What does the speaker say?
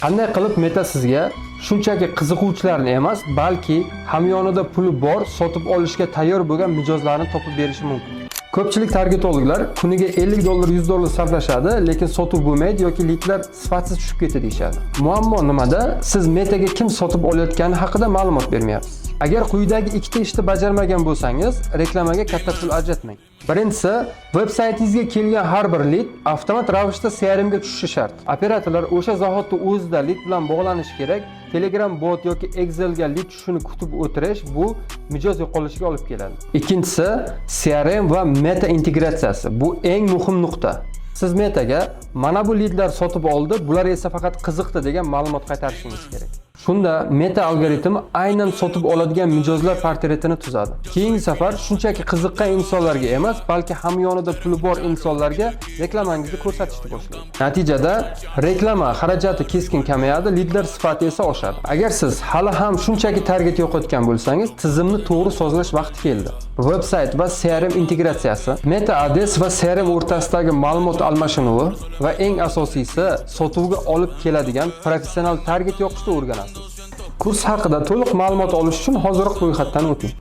Qanday qilib Meta sizga shunchaki qiziquvchilarni emas, balki hamyonida puli bor, sotib olishga tayyor bo'lgan mijozlarni topib berishi mumkin. Ko'pchilik targetologlar kuniga $50, $100 sarflashadi, lekin sotuv bo'lmaydi yoki lidlar sifatsiz tushib ketadi deyshadi. Muammo nimada? Siz Metaga kim sotib olayotgani haqida ma'lumot bermayapsiz. Agar quyidagi ikkita ishni bajarmagan bo'lsangiz, reklamaga katta pul ajratmang. Birinchisi, veb-saytingizga kelgan har bir lid avtomat ravishda CRM ga tushishi shart. Operatorlar o'sha zahotda o'zida lid bilan bog'lanishi kerak. Telegram bot yoki Excel ga lid tushishini kutib o'tirish bu mijoz yo'qolishiga olib keladi. Ikkinchisi, CRM va Meta integratsiyasi. Bu eng muhim nuqta. Siz Metaga mana bu lidlar sotib oldi, bular esa faqat qiziqdi degan ma'lumot qaytarishingiz kerak. Shunda Meta algoritmi aynan sotib oladigan mijozlar portretini tuzadi. Keyingi safar shunchaki qiziqqan insonlarga emas, balki hamyonida puli bor insonlarga reklamangizni ko'rsatishni boshlaydi. Natijada reklama xarajati keskin kamayadi, lidlar sifati esa oshadi. Agar siz hali ham shunchaki target yo'qotgan bo'lsangiz, tizimni to'g'ri sozlash vaqti keldi. Websayt va CRM integratsiyasi, Meta Ads va CRM o'rtasidagi ma'lumot almashinuvi va eng asosiysi sotuvga olib keladigan professional target yoqishni o'rganasiz. Kurs haqida to'liq ma'lumot olish uchun hoziroq ro'yxatdan o'ting.